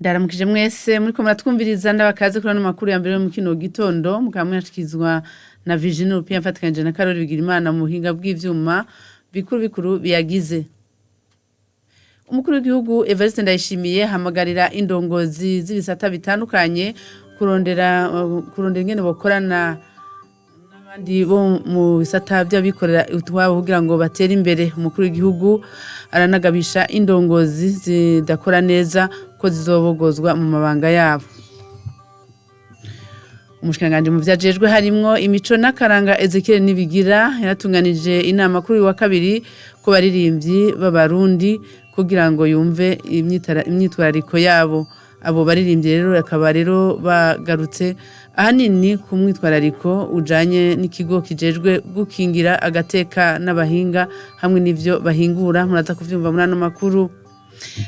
Ndaramukije mwese muriko muratwumviriza ndabakaze kuri ano makuru ya mbere yo mu kino gitondo mukamwashikizwa na Virginie Rupia mfatikanje na Karoli Bigirimana mu buhinga bw'ivyuma bikuru biyagize. Umukuru w'igihugu Evariste Ndayishimiye hamagarira indongozi z'ibisata bitandukanye kurondera ingene bokorana n'abandi bo mu bisata by'abikorera utwabo kugira ngo batere imbere. Umukuru w'igihugu aranagabisha indongozi zidakora neza ko zizobogozwa mu mabanga yabo. Umushikanganje mu vyajejwe harimwo imico n'akaranga Ezekiel Nibigira yaratunganije inama kuri wa kabiri ko baririmbyi b'abarundi kugira ngo yumve imyitwarariko yabo. Abo baririmbyi rero akaba rero bagarutse ahanini ku mwitwarariko ujanye n'ikigo kijejwe gukingira agateka n'abahinga hamwe n'ivyo bahingura. Muraza kuvyumva muri ano makuru.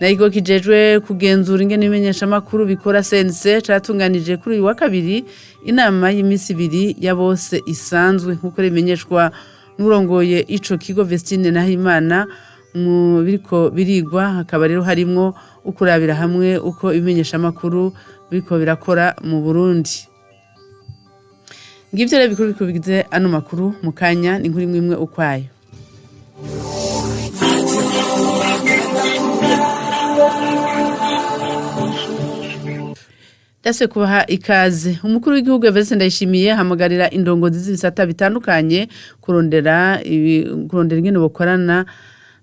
Na ikigo kijejwe kugenzura ingene ibimenyesha makuru bikora CNC caratunganije kuri uyu wa kabiri inama y'imisi ibiri ya bose isanzwe nkuko rimenyeshwa n'urongoye ico kigo Vestine Nahimana mu biriko birigwa. Hakaba rero harimwo ukurabira hamwe uko ibimenyesha makuru biriko birakora mu Burundi. Ngivyo rero bikuru bigize ano makuru mukanya ni nkuri imwe ukwayo. Dase kubaha ikaze. Umukuru w'igihugu Evariste Ndayishimiye hamagarira indongozi z'ibisata bitandukanye kurondera ingene bokorana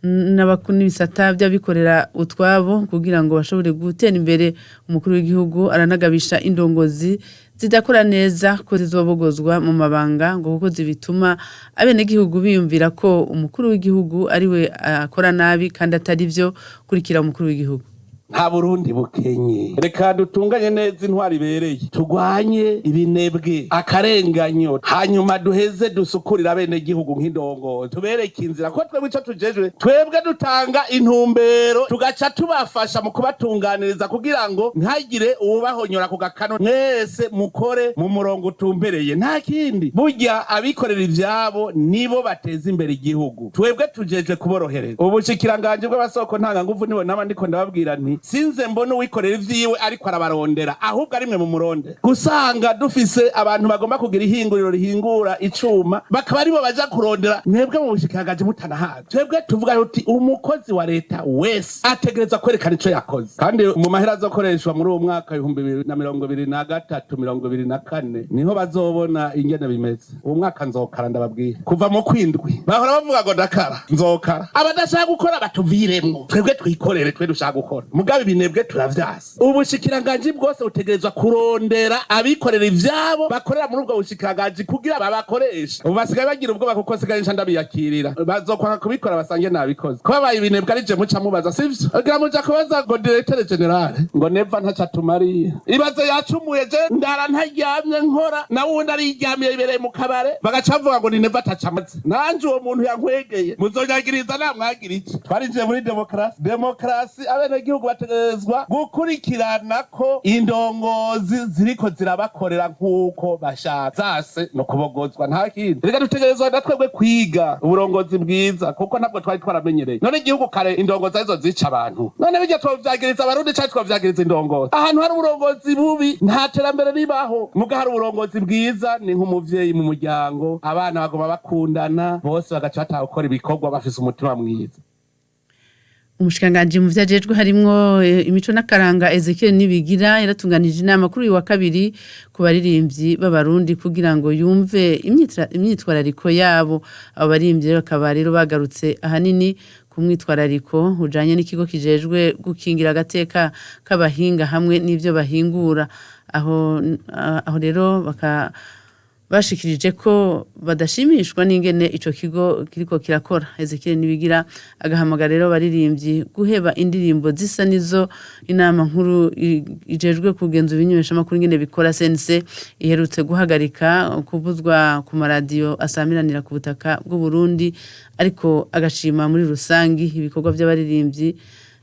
n'abakuru n'ibisata by'abikorera utwabo kugira ngo bashobore gutera imbere. Umukuru w'igihugu aranagabisha indongozi zidakora neza ko zizobogozwa mu mabanga ngo kuko zibituma abenegihugu biyumvira ko umukuru w'igihugu ariwe akora nabi kandi atari byo. Kurikira umukuru w'igihugu. Nta Burundi bukenye, reka dutunganye neza intwari ibereye, tugwanye ibinebwe akarenganyo, hanyuma duheze dusukurira bene gihugu nk'indongo, tubereke inzira ko twebwe ico tujejwe, twebwe dutanga intumbero tugaca tubafasha mu kubatunganiriza kugira ngo ntagire ubahonyora ku gakano. Mwese mukore mu murongo utumbereye, nta kindi. Burya abikorera ivyabo nibo bateza imbere igihugu, twebwe tujejwe kuborohereza. Ubushikiranganje bw'abasoko ntanga nguvu nibo naba ndiko ndababwira nti sinze mbona uwikorera ivyiwe ariko arabarondera, ahubwo arimwe mu muronde. Gusanga dufise abantu bagomba kugira ihinguriro rihingura icuma bakaba aribo baja kurondera, mwebwe mu bushikiranganje mutanahaje. Twebwe tuvuga yuti umukozi wa leta wese ategereza kwerekana ico yakoze, kandi mu mahera azokoreshwa muri uwo mwaka 2023-2024 niho bazobona ingene bimeze. Uwo mwaka nzokara ndababwira, kuva mu kwindwi bahora bavuga ngo ndakara nzokara, abadashaka gukora batuviremwo, twebwe twikorere, twe dushaka gukora. Mugabe binebwe turavyasa. Ubushikiranganje bwose butegerezwa kurondera abikorera ivyabo bakorera muri ubwo bushikiranganje kugira babakoresha. Ubu basigaye bagira ubwoba kuko sigaye nca ndabiyakirira, bazokwanga kubikora basange nabikoze. Ko babaye ibinebwe arije muca mubaza sivyo, agira muja kubaza ngo directeur general ngo neva ntaca tumariye ibaze yacumuye je ndara ntaryamye nkora na wundi ariryamiye ibereye mu kabare bagaca bavuga ngo ni neva taca amaze. Nanje uwo muntu yankwegeye muzonyagiriza namwagira iki? Twarinjiye muri demokrasi abenegihugu bategerezwa gukurikirana ko indongozi ziriko zirabakorera nk'uko bashaka. Zase no kubogozwa nta kindi. Reka dutegerezwa natwebwe kwiga uburongozi bwiza kuko ntabwo twari twaramenyereye. None igihugu kare indongozi arizo zica abantu, none bijya twovyagiriza abarundi cyangwa twovyagiriza indongozi. Ahantu hari uburongozi bubi nta terambere ribaho, muga hari uburongozi bwiza ni nk'umuvyeyi mu muryango, abana bagoma bakundana bose bagaca bataha gukora ibikorwa bafise umutima mwiza. Umushikanganje mu vyajejwe harimwo imico n'akaranga Ezekiel Nibigira yaratunganije inama kuri uyu wa kabiri ku baririmbyi b'abarundi kugira ngo yumve imyitwarariko yabo. Abo baririmbyi bakaba rero bagarutse ahanini ku mwitwarariko ujanye n'ikigo kijejwe gukingira agateka k'abahinga hamwe n'ivyo bahingura. Aho rero bashikirije ko badashimishwa n'ingene ico kigo kiriko kirakora. Ezekiel Nibigira agahamagara rero baririmbyi guheba indirimbo zisa nizo inama nkuru ijejwe kugenzura ibimenyesha makuru ingene bikora CNC iherutse guhagarika kubuzwa ku maradiyo asamiranira ku butaka bw'u Burundi, ariko agashima muri rusangi ibikorwa by'abaririmbyi.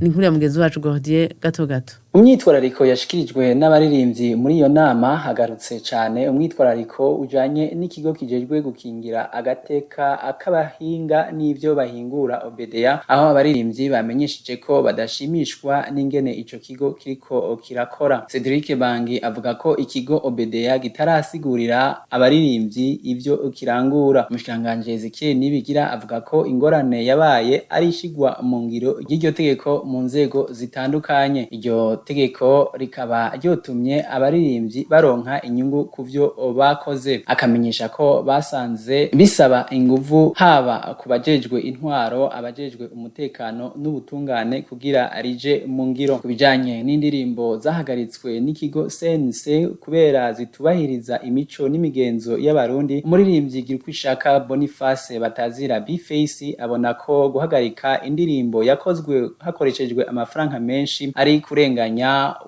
Ni nkuru ya mugenzi wacu Gordier gato gato. Umwitwarariko yashikirijwe n'abaririmbyi muri iyo nama hagarutse cyane umwitwarariko ujanye n'ikigo kijejwe gukingira agateka k'abahinga n'ivyo bahingura Obedeya, aho abaririmbyi bamenyesheje ko badashimishwa n'ingene ico kigo kiriko kirakora. Cedric Bangi avuga ko ikigo Obedeya gitarasigurira abaririmbyi ivyo kirangura. Umushikiranganje Ezekiel Nibigira avuga ko ingorane yabaye ari ishigwa mu ngiro ry'iryo tegeko mu nzego zitandukanye. Iryo tegeko rikaba ryotumye abaririmbyi baronka inyungu kuvyo bakoze, akamenyesha ko basanze bisaba inguvu haba kubajejwe intwaro, abajejwe umutekano n'ubutungane kugira arije mu ngiro. Kubijanye n'indirimbo zahagaritswe n'ikigo CNC kubera zitubahiriza imico n'imigenzo y'abarundi, umuririmbyi Girkwishaka Boniface batazira B-Face abona ko guhagarika indirimbo yakozwe hakoreshejwe amafaranga menshi ari kurenganya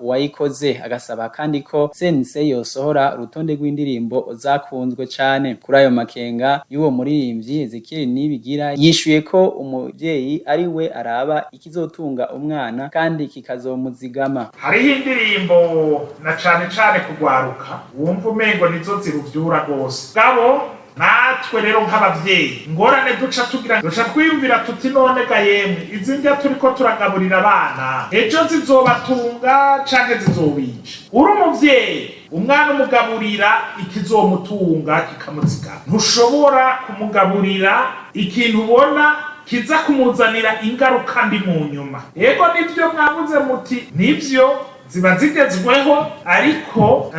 wayikoze, agasaba kandi ko CNC yosohora urutonde rw'indirimbo zakunzwe cyane. Kuri ayo makenga y'uwo muririmbyi Ezekiel Nibigira yishuye ko umuvyeyi ari we araba ikizotunga umwana kandi kikazomuzigama. Hariho indirimbo na cane kugwaruka wumva umengo nizo ziruvyura gose gabo natwe rero nk'abavyeyi ngorane duca twiyumvira tuti none ga yemwe izi ndya turiko turagaburira abana ejo zizobatunga canke zizobica. Uri umuvyeyi umwana umugaburira ikizomutunga kikamuzigama, ntushobora kumugaburira ikintu ubona kiza kumuzanira ingaruka mbi mu nyuma. Yego nivyo mwavuze muti nivyo ziba zigezweho ariko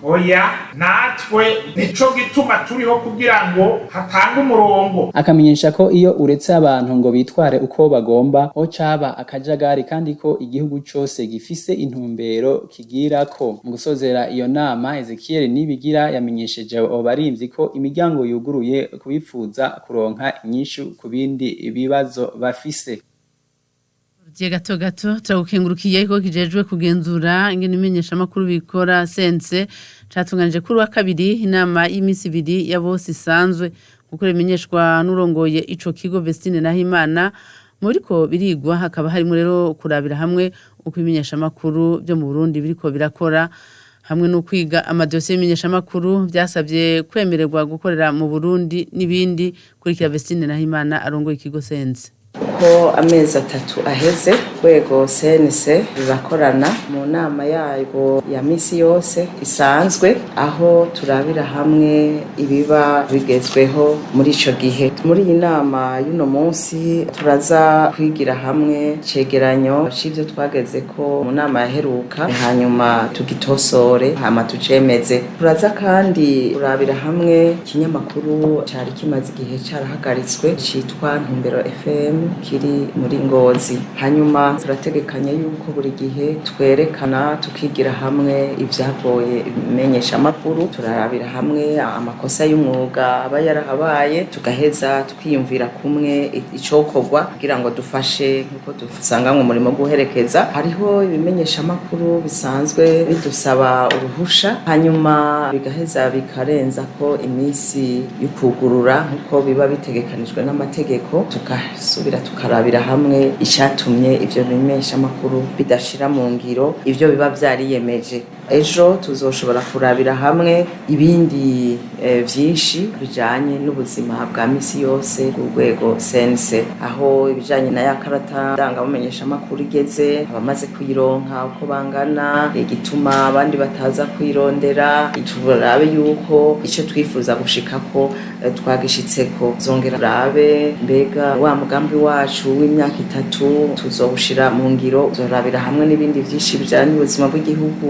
oya natwe nico gituma turiho kugira ngo hatange umurongo. Akamenyesha ko iyo uretse abantu ngo bitware uko bagomba ho caba akajagari kandi ko igihugu cose gifise intumbero kigirako. Mu gusozera iyo nama Ezekiel Nibigira yamenyesheje abarimvyi ko imiryango yuguruye kubifuza kuronka inyishu ku bindi bibazo bafise. Gato turagukengurukiye ko kijejwe kugenzura ingene imenyesha makuru bikora sense catunganije kuri wa kabiri inama y'imisi ibiri ya bose isanzwe kuko rimenyeshwa n'urongoye ico kigo Vestine Nahimana muriko birigwa hakaba harimo rero kurabira hamwe uko imenyesha makuru byo mu Burundi biriko birakora hamwe no kwiga amadosiye y'imenyesha makuru byasabye kwemererwa gukorera mu Burundi n'ibindi kuri kya Vestine Nahimana arongoye ikigo sense. Ko amezi 3 aheze rwego CNC rurakorana mu nama yayo ya misi yose isanzwe aho turabira hamwe ibiba bigezweho muri ico gihe. Muri iyi nama y'uno munsi turaza kwigira hamwe cegeranyo c'ivyo twageze ko mu nama yaheruka hanyuma tugitosore hama tucemeze. Turaza kandi kurabira hamwe kinyamakuru cari kimaze igihe carahagaritswe citwa Ntumbero FM kiri muri Ngozi. Hanyuma turategekanya yuko buri gihe twerekana tukigira hamwe ivyagoye imenyesha makuru, turarabira hamwe amakosa y'umwuga aba yarahabaye tugaheza tukiyumvira kumwe icokorwa kugira ngo dufashe nkuko dusanga mu murimo guherekeza. Hariho ibimenyesha makuru bisanzwe bidusaba uruhusha hanyuma bigaheza bikarenza ko imisi y'ukugurura nkuko biba bitegekanijwe n'amategeko tukasubira tukarabira hamwe icyatumye ivyo bimenyesha makuru bidashira mu ngiro ivyo biba vyariyemeje. Ejo tuzoshobora kurabira hamwe ibindi vyinshi bijanye n'ubuzima bwa misi yose ku rwego sense aho ibijanye na yakarata ndanga mumenyesha makuru igeze abamaze kuyironka uko bangana igituma abandi bataza kwirondera iturabe yuko ico twifuza gushikako twagishitseko zongera rabe mbega wa mugambi wacu w'imyaka 3 tuzobushira mu ngiro zorabira hamwe n'ibindi vyinshi bijanye n'ubuzima bw'igihugu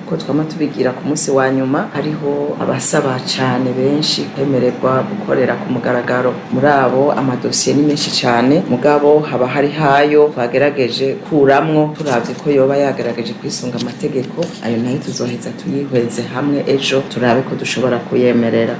ko twama tubigira ku munsi wa nyuma. Hariho abasaba cyane benshi kwemererwa gukorera ku mugaragaro muri abo amadosiye ni menshi cyane mugabo haba hari hayo twagerageje kuramwo turavye ko yoba yagerageje kwisunga amategeko ayo nayo tuzoheza tuyihweze hamwe ejo turabe ko dushobora kuyemerera.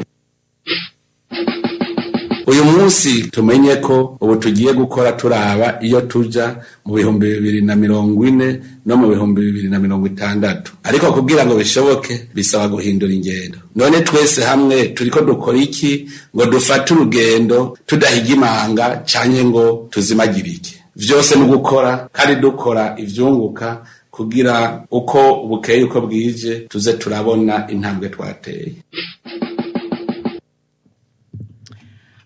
Uyu munsi tumenye ko ubu tugiye gukora turaba iyo tuja mu 2040 no mu 2060 ariko kugira ngo bishoboke bisaba guhindura ingendo. None twese hamwe turiko dukora iki ngo dufate urugendo tudahigimanga canke ngo tuzimagirike. Vyose ni gukora kandi dukora ivyunguka kugira uko bukeye uko bwije tuze turabona intambwe twateye.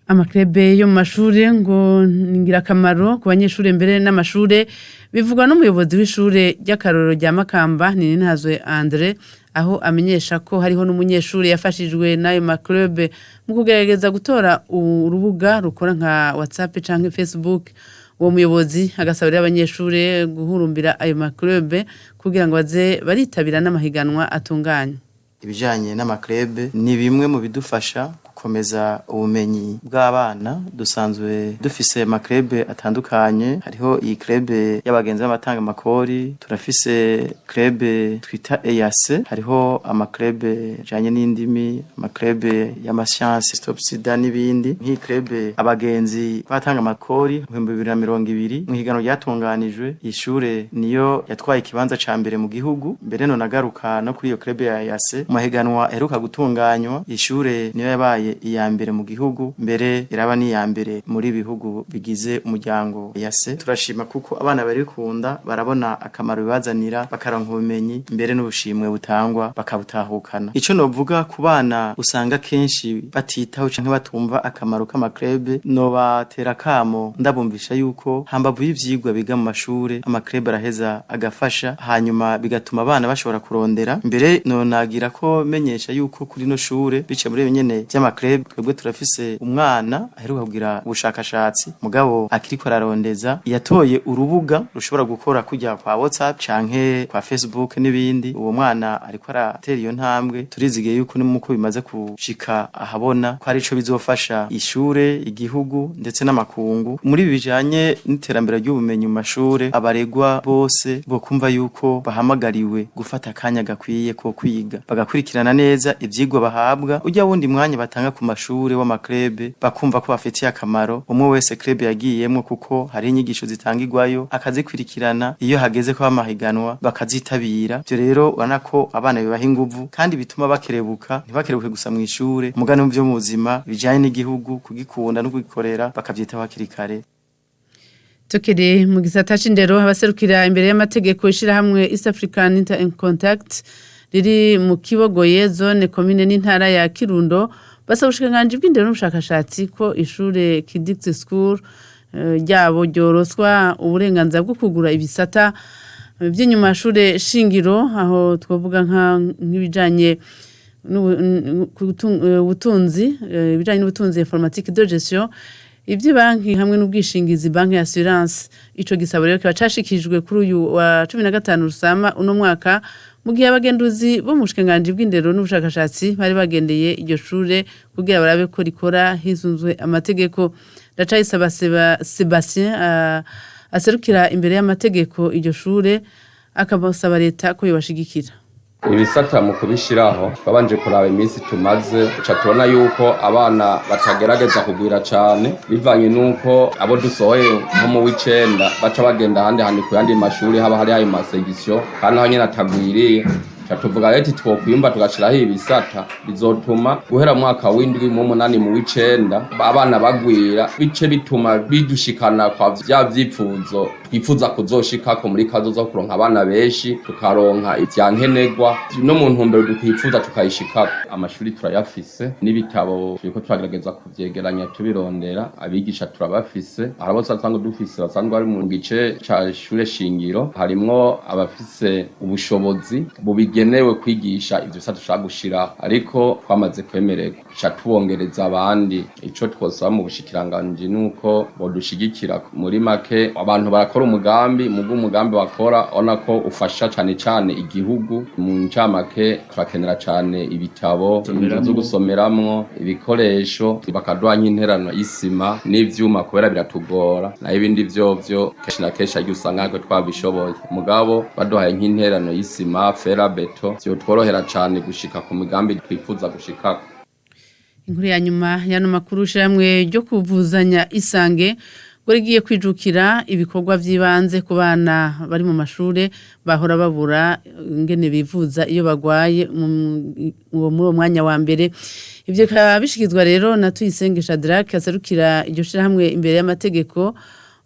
Amakrebe yo mu mashure ngo ningirakamaro ku banyeshure mbere n'amashure bivugwa n'umuyobozi w'ishure ry'akarorero rya Makamba Ninintazwe Andre aho amenyesha ko hariho n'umunyeshure yafashijwe n'ayo makrebe mu kugerageza gutora urubuga rukora nka WhatsApp canke Facebook. Uwo muyobozi agasabira abanyeshure guhurumbira ayo makrebe kugira ngo baze baritabira n'amahiganwa atunganye. Ibijanye n'amakrebe ni bimwe mu bidufasha gukomeza ubumenyi bw'abana. Dusanzwe dufise makrebe atandukanye, hariho iyi krebe y'abagenzi b'amatanga makori, turafise krebe twita EAC, hariho amakrebe janye n'indimi, amakrebe y'amascience stop sida n'ibindi. Nk'iyi krebe abagenzi batanga makori mu 2020 mu higano ryatunganijwe, ishure niyo yatwaye ikibanza ca mbere mu gihugu. Mbere no nagaruka no kuri iyo krebe ya EAC mu mahiganwa aheruka gutunganywa, ishure niyo yabaye iya mbere mu gihugu, mbere iraba ni iya mbere muri bihugu bigize umuryango EAC. Turashima kuko abana barikunda, barabona akamaro bibazanira, bakaronka ubumenyi mbere n'ubushimwe butangwa bakabutahukana. Ico novuga ku bana usanga kenshi batitaho canke batumva akamaro k'amakrebe, no batera kamo ndabumvisha yuko hambavu y'ivyigwa biga mu mashure amakrebe araheza agafasha, hanyuma bigatuma abana bashobora kurondera. Mbere no nagira ko menyesha yuko kuri no shure bice muri nyene vy'amakrebe, twebwe turafise umwana aheruka kugira ubushakashatsi mugabo akiriko ararondeza, yatoye urubuga rushobora gukora kujya kwa WhatsApp canke kwa Facebook n'ibindi. Uwo mwana ariko aratera iyo ntambwe, turizigiye yuko nimuko bimaze kushika ahabona ko ari ico bizofasha ishure, igihugu ndetse n'amakungu. Muri bijanye n'iterambere ry'ubumenyi mu mashure, abaregwa bose bo kumva yuko bahamagariwe gufata akanya gakwiye ko kwiga, bagakurikirana neza ivyigwa bahabwa. Ujya wundi mwanya batanga ku mashure w'amakrebe bakumva ko bafitiye akamaro umwe wese krebe yagiyemwo, kuko hari inyigisho zitangirwayo akazikurikirana, iyo hageze ko amahiganwa bakazitabira. Byo rero urana ko abana bibaha inguvu kandi bituma bakerebuka, ntibakerebuke gusa mu ishure, mugane mu byo mu buzima bijanye n'igihugu, kugikunda no kugikorera bakavyitaho hakiri kare. Tokere mu gisata c'indero, abaserukira imbere y'amategeko ishirahamwe East African Inter in Contact riri mu Kibogoye zone commune n'intara ya Kirundo basaba ubushikiranganji bw'indero n'ubushakashatsi ko ishure Kidix School ryabo ryoroswa uburenganzira bwo kugura ibisata by'inyuma shure shingiro, aho twavuga nk'ibijanye n'ubutunzi, ibijanye n'ubutunzi informatique de gestion, iby'ibanki hamwe n'ubwishingizi banki ya assurance. Ico gisabo rero kiba cashikijwe kuri uyu wa 15 Rusama uno mwaka, mu gihe abagenduzi bo mu bushikiranganji bw'indero n'ubushakashatsi bari bagendeye iryo shure kugira barabe ko rikora hisunzwe amategeko. Ndacayisaba Sebastien aserukira imbere y'amategeko iryo shure, akabasaba leta ko yobashigikira. Ibisata mu kubishiraho babanje kuraba iminsi tumaze, uca tubona yuko abana batagerageza kugwira cane, bivanye nuko abo dusohoye nko mu w'icenda baca bagenda handi ku yandi mashuri haba hari ayo masegisyo, kandi aho nyene atagwiriye. Tuvuga ati twokwimba tugashiraho ibisata bizotuma guhera mwaka w'indwi mu munani mu w'icenda abana bagwira, bice bituma bidushikana kwa vya vyipfuzo twifuza kuzoshikako muri kazoza kuronka abana benshi, tukaronka ivyankenerwa no mu ntumbero dukwifuza tukayishikako. Amashuri turayafise n'ibitabo turiko turagerageza kuvyegeranya tubirondera, abigisha turabafise, harabo basanzwe dufise basanzwe bari mu gice ca shure shingiro, harimwo abafise ubushobozi bubigenewe kwigisha ivyo bisata dushaka gushiraho, ariko twamaze kwemererwa ca tubongereza abandi. Ico twosaba mu bushikiranganji nuko bodushigikira muri make, abantu barakora umugambi mu bw'umugambi bakora ona ko ufasha cane cane igihugu. Mu ncamake turakenera cane ibitabo, inzu zo gusomeramwo, ibikoresho, bakaduha nk'interano y'isima n'ivyuma kubera biratugora, na ibindi vyovyo kenshi na kenshi ariko usanga nko twabishoboye, mugabo baduhaye nk'interano y'isima, fera beto, vyo tworohera cane gushika ku migambi twifuza gushikako. Inkuru ya nyuma y'ano makuru, ishiramwe ryo kuvuzanya Isange ngo rigiye kwijukira ibikorwa vy'ibanze ku bana bari mu mashure bahora babura ingene bivuza iyo bagwaye muri uwo mwanya wa mbere. Ivyo bikaba bishikizwa rero na Tuyisenge Shadrack aserukira iryo shirahamwe imbere y'amategeko,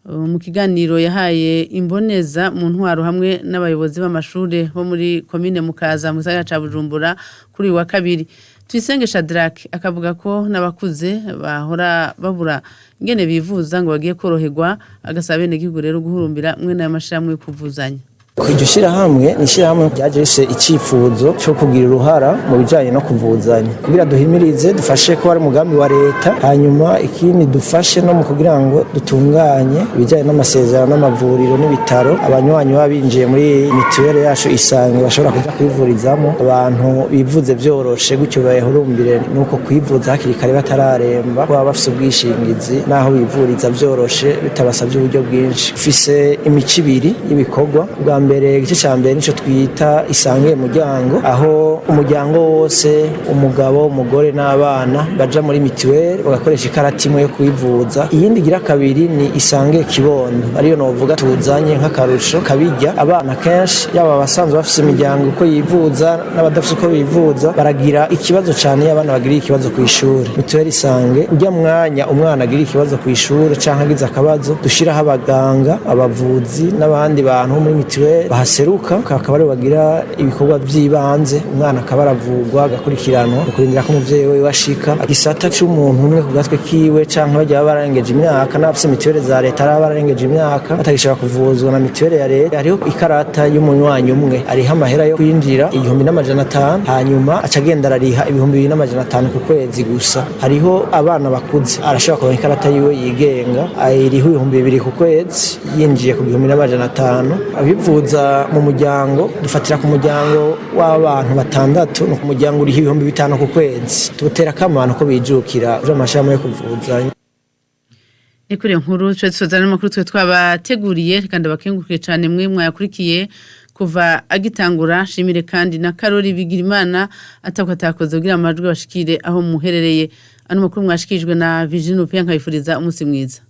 mu kiganiro yahaye imboneza mu ntwaro hamwe n'abayobozi b'amashure bo muri komine Mukaza mu gisagara ca Bujumbura kuri uyu wa kabiri. Tuyisenge Shadrack akavuga ko n'abakuze bahora babura ingene bivuza ngo bagiye koroherwa, agasaba bene gihugu rero guhurumbira mwe n'ayo mashiramwe kuvuzanya. Iryo shirahamwe ni ishirahamwe ryaje rifise icifuzo cyo kugira uruhara mu bijanye no kuvuzanya kugira duhimirize dufashe ko ari umugambi wa leta, hanyuma ikindi dufashe no mu kugira ngo dutunganye ibijanye n'amasezerano n'amavuriro n'ibitaro abanywanyi babinjiye muri mituwele yacu Isange bashobora kuja kwivurizamo, abantu bivuze vyoroshe gutyo bayehurumbire nuko kwivuza hakiri kare batararemba, baba bafise ubwishingizi naho bivuriza vyoroshe bitabasavye uburyo bwinshi. Ufise imico ibiri y'ibikorwa, bwa mbere igice cya mbere nico twita Isange Muryango, aho umuryango wose umugabo umugore n'abana baja muri mituwele bagakoresha ikarata imwe yo kwivuza. Iyindi gira kabiri ni Isange Kibondo, ariyo novuga tuzanye nk'akarusho kabijya abana kenshi yaba abasanzwe bafise imiryango uko yivuza n'abadafise uko bivuza baragira ikibazo cyane y'abana bagiriye ikibazo ku ishuri. Mituwele Isange ujya mwanya umwana agiriye ikibazo ku ishuri canke agize akabazo dushiraho abaganga abavuzi n'abandi bantu muri mituwele bahaseruka akaba ari bagira ibikorwa by'ibanze, umwana akaba aravugwa agakurikiranwa kurindira ko umuvyeyi we washika igisata c'umuntu umwe ku gatwe kiwe canke bajya barengeje imyaka n'abafise mituwele za leta ari barengeje imyaka batagishobora kuvuzwa na mituwele ya leta. Hariho ikarata y'umunywanyi umwe ariha amahera yo kwinjira 1500 hanyuma acagenda arariha 2500 ku kwezi gusa. Hariho abana bakuze arashobora kuronka ikarata yiwe yigenga ayiriho 2000 ku kwezi yinjiye ku 1500. Abivuza mu muryango dufatira ku muryango w'abantu batandatu no ku muryango uriho 5000 ku kwezi. Tubutera akamano ko bijukira uje amashami yo kuvuzanya. Ikuri nkuru twe tuzana amakuru twe twabateguriye kandi bakengurukiye cyane mwe mwayakurikiye kuva agitangura. Shimire kandi na Karori Bigirimana atakoze kugira amajwi bashikire aho muherereye. Ano makuru mwashikijwe na Virginie Pia nkayifuriza umunsi mwiza.